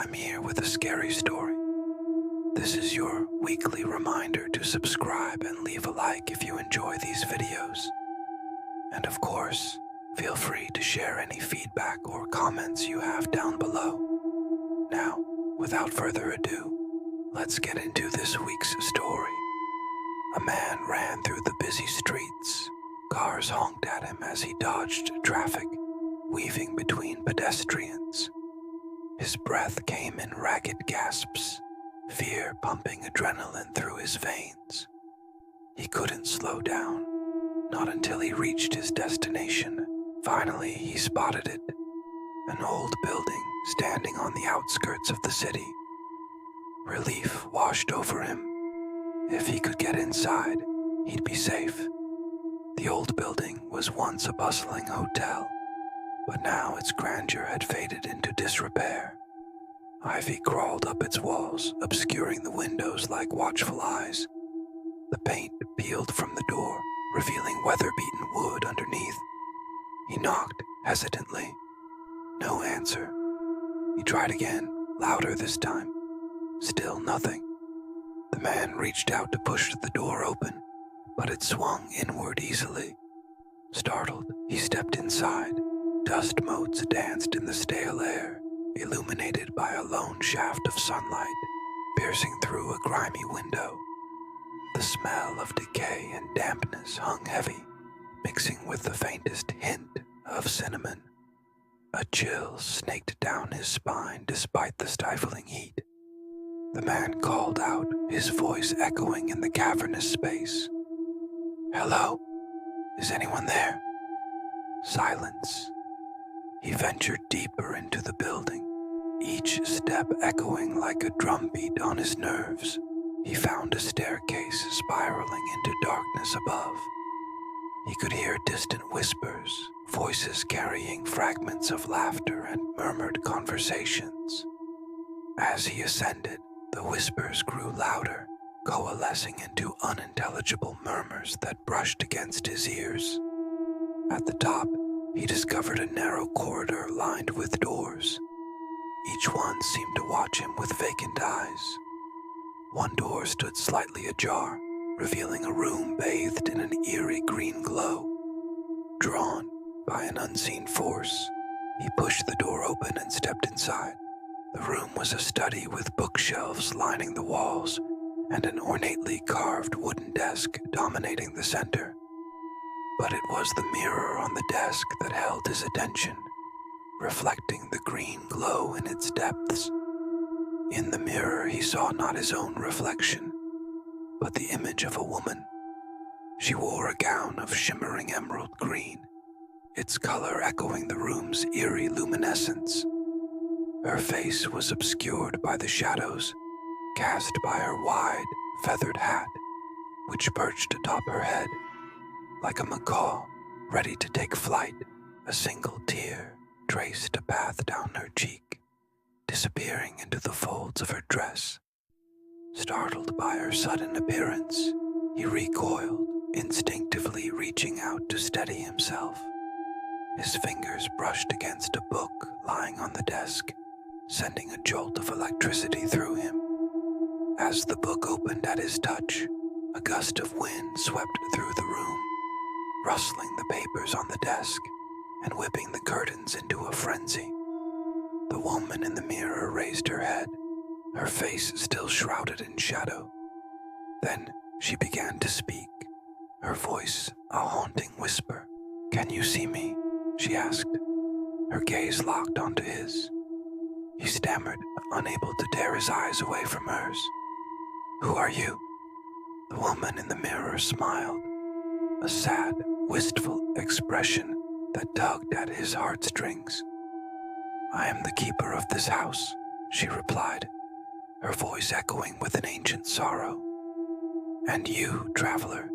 I'm here with a scary story. This is your weekly reminder to subscribe and leave a like if you enjoy these videos. And of course, feel free to share any feedback or comments you have down below. Now, without further ado, let's get into this week's story. A man ran through the busy streets. Cars honked at him as he dodged traffic, weaving between pedestrians. His breath came in ragged gasps, fear pumping adrenaline through his veins. He couldn't slow down, not until he reached his destination. Finally, he spotted it, an old building standing on the outskirts of the city. Relief washed over him. If he could get inside, he'd be safe. The old building was once a bustling hotel, but now its grandeur had faded into disrepair. Ivy crawled up its walls, obscuring the windows like watchful eyes. The paint peeled from the door, revealing weather-beaten wood underneath. He knocked hesitantly. No answer. He tried again, louder this time. Still nothing. The man reached out to push the door open, but it swung inward easily. Startled, he stepped inside. Dust motes danced in the stale air, illuminated by a lone shaft of sunlight, piercing through a grimy window. The smell of decay and dampness hung heavy, mixing with the faintest hint of cinnamon. A chill snaked down his spine despite the stifling heat. The man called out, his voice echoing in the cavernous space. "Hello? Is anyone there?" Silence. He ventured deeper into the building, each step echoing like a drumbeat on his nerves. He found a staircase spiraling into darkness above. He could hear distant whispers, voices carrying fragments of laughter and murmured conversations. As he ascended, the whispers grew louder, coalescing into unintelligible murmurs that brushed against his ears. At the top, he discovered a narrow corridor lined with doors. Each one seemed to watch him with vacant eyes. One door stood slightly ajar, revealing a room bathed in an eerie green glow. Drawn by an unseen force, he pushed the door open and stepped inside. The room was a study with bookshelves lining the walls and an ornately carved wooden desk dominating the center. But it was the mirror on the desk that held his attention, reflecting the green glow in its depths. In the mirror, he saw not his own reflection, but the image of a woman. She wore a gown of shimmering emerald green, its color echoing the room's eerie luminescence. Her face was obscured by the shadows cast by her wide, feathered hat, which perched atop her head. Like a macaw, ready to take flight, a single tear traced a path down her cheek, disappearing into the folds of her dress. Startled by her sudden appearance, he recoiled, instinctively reaching out to steady himself. His fingers brushed against a book lying on the desk, sending a jolt of electricity through him. As the book opened at his touch, a gust of wind swept through the room, rustling the papers on the desk and whipping the curtains into a frenzy. The woman in the mirror raised her head, her face still shrouded in shadow. Then she began to speak, her voice a haunting whisper. "Can you see me?" she asked. Her gaze locked onto his. He stammered, unable to tear his eyes away from hers. "Who are you?" The woman in the mirror smiled, a sad, wistful expression that tugged at his heartstrings. "I am the keeper of this house," she replied, her voice echoing with an ancient sorrow. "And you, traveler,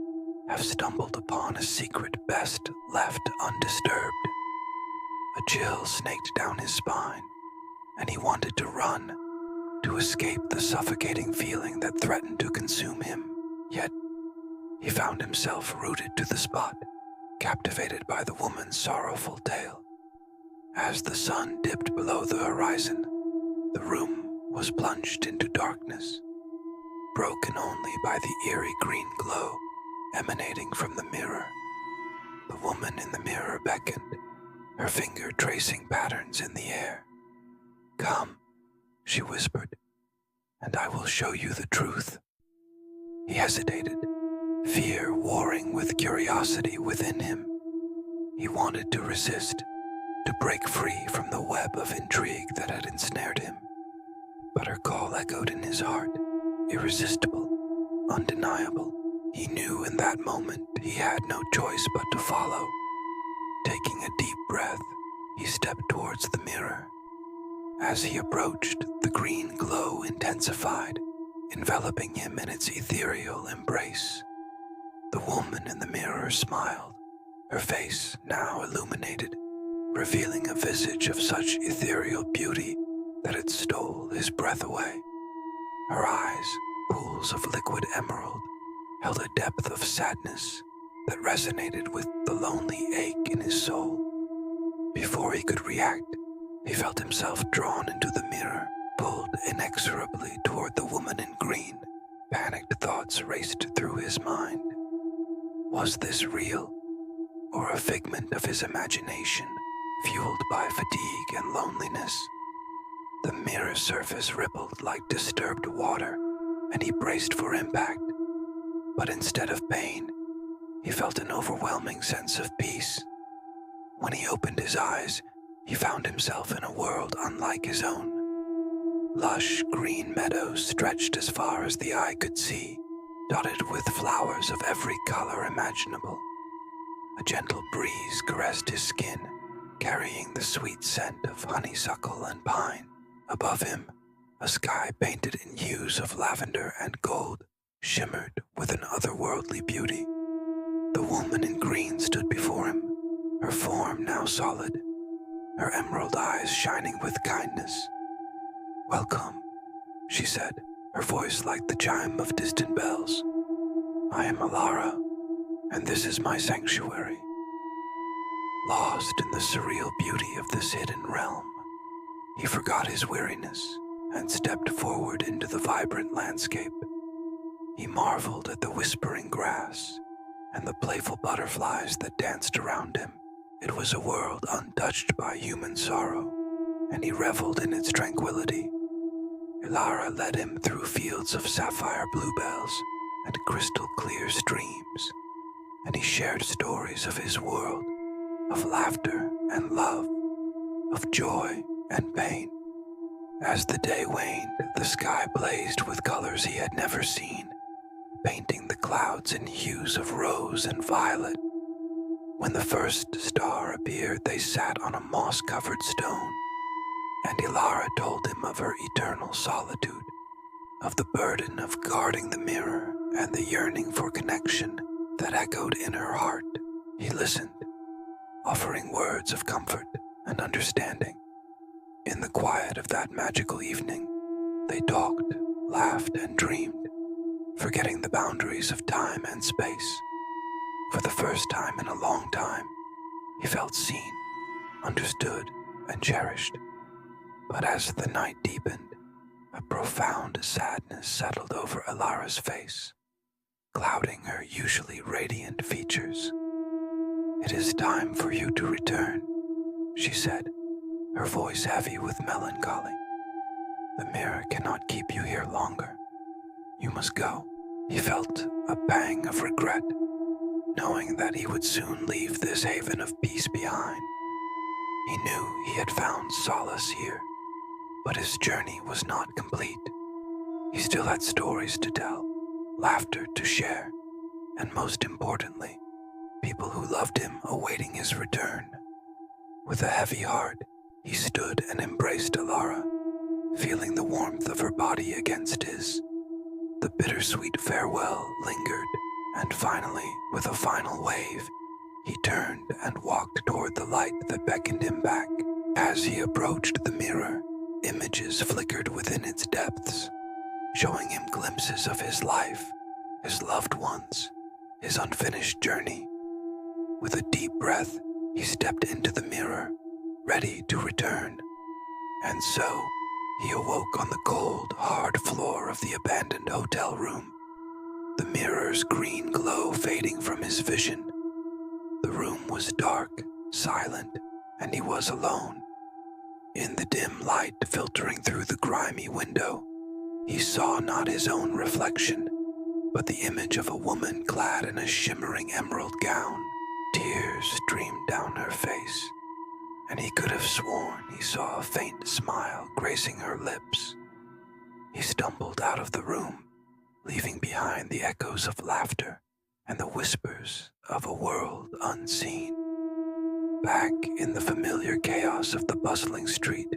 have stumbled upon a secret best left undisturbed." A chill snaked down his spine, and he wanted to run, to escape the suffocating feeling that threatened to consume him. Yet, he found himself rooted to the spot, captivated by the woman's sorrowful tale. As the sun dipped below the horizon, the room was plunged into darkness, broken only by the eerie green glow emanating from the mirror. The woman in the mirror beckoned, her finger tracing patterns in the air. "Come," she whispered, "and I will show you the truth." He hesitated, fear warring with curiosity within him. He wanted to resist, to break free from the web of intrigue that had ensnared him. But her call echoed in his heart, irresistible, undeniable. He knew in that moment he had no choice but to follow. Taking a deep breath, he stepped towards the mirror. As he approached, the green glow intensified, enveloping him in its ethereal embrace. The woman in the mirror smiled, her face now illuminated, revealing a visage of such ethereal beauty that it stole his breath away. Her eyes, pools of liquid emerald, held a depth of sadness that resonated with the lonely ache in his soul. Before he could react, he felt himself drawn into the mirror, pulled inexorably toward the woman in green. Panicked thoughts raced through his mind. Was this real, or a figment of his imagination, fueled by fatigue and loneliness? The mirror surface rippled like disturbed water, and he braced for impact. But instead of pain, he felt an overwhelming sense of peace. When he opened his eyes, he found himself in a world unlike his own. Lush green meadows stretched as far as the eye could see, dotted with flowers of every color imaginable. A gentle breeze caressed his skin, carrying the sweet scent of honeysuckle and pine. Above him, a sky painted in hues of lavender and gold shimmered with an otherworldly beauty. The woman in green stood before him, her form now solid, her emerald eyes shining with kindness. "Welcome," she said, her voice like the chime of distant bells. "I am Elara, and this is my sanctuary." Lost in the surreal beauty of this hidden realm, he forgot his weariness and stepped forward into the vibrant landscape. He marveled at the whispering grass and the playful butterflies that danced around him. It was a world untouched by human sorrow, and he reveled in its tranquility. Elara led him through fields of sapphire bluebells and crystal clear streams, and he shared stories of his world, of laughter and love, of joy and pain. As the day waned, the sky blazed with colors he had never seen, painting the clouds in hues of rose and violet. When the first star appeared, they sat on a moss-covered stone, and Elara told him of her eternal solitude, of the burden of guarding the mirror and the yearning for connection that echoed in her heart. He listened, offering words of comfort and understanding. In the quiet of that magical evening, they talked, laughed, and dreamed, forgetting the boundaries of time and space. For the first time in a long time, he felt seen, understood, and cherished. But as the night deepened, a profound sadness settled over Elara's face, clouding her usually radiant features. "It is time for you to return," she said, her voice heavy with melancholy. "The mirror cannot keep you here longer. You must go." He felt a pang of regret, knowing that he would soon leave this haven of peace behind. He knew he had found solace here, but his journey was not complete. He still had stories to tell, laughter to share, and most importantly, people who loved him awaiting his return. With a heavy heart, he stood and embraced Elara, feeling the warmth of her body against his. The bittersweet farewell lingered, and finally, with a final wave, he turned and walked toward the light that beckoned him back. As he approached the mirror, images flickered within its depths, showing him glimpses of his life, his loved ones, his unfinished journey. With a deep breath, he stepped into the mirror, ready to return. And so, He awoke on the cold, hard floor of the abandoned hotel room, the mirror's green glow fading from his vision. The room was dark, silent, and he was alone. In the dim light filtering through the grimy window, he saw not his own reflection, but the image of a woman clad in a shimmering emerald gown. Tears streamed down her face, and he could have sworn he saw a faint smile gracing her lips. He stumbled out of the room, leaving behind the echoes of laughter and the whispers of a world unseen. Back in the familiar chaos of the bustling street,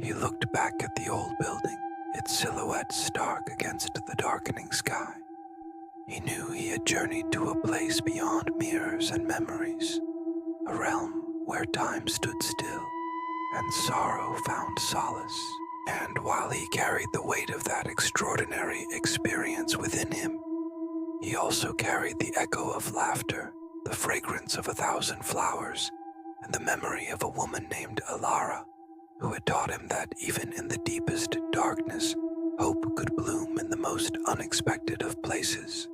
he looked back at the old building, its silhouette stark against the darkening sky. He knew he had journeyed to a place beyond mirrors and memories, a realm where time stood still and sorrow found solace. And while he carried the weight of that extraordinary experience within him, he also carried the echo of laughter, the fragrance of 1,000 flowers, and the memory of a woman named Elara, who had taught him that even in the deepest darkness, hope could bloom in the most unexpected of places.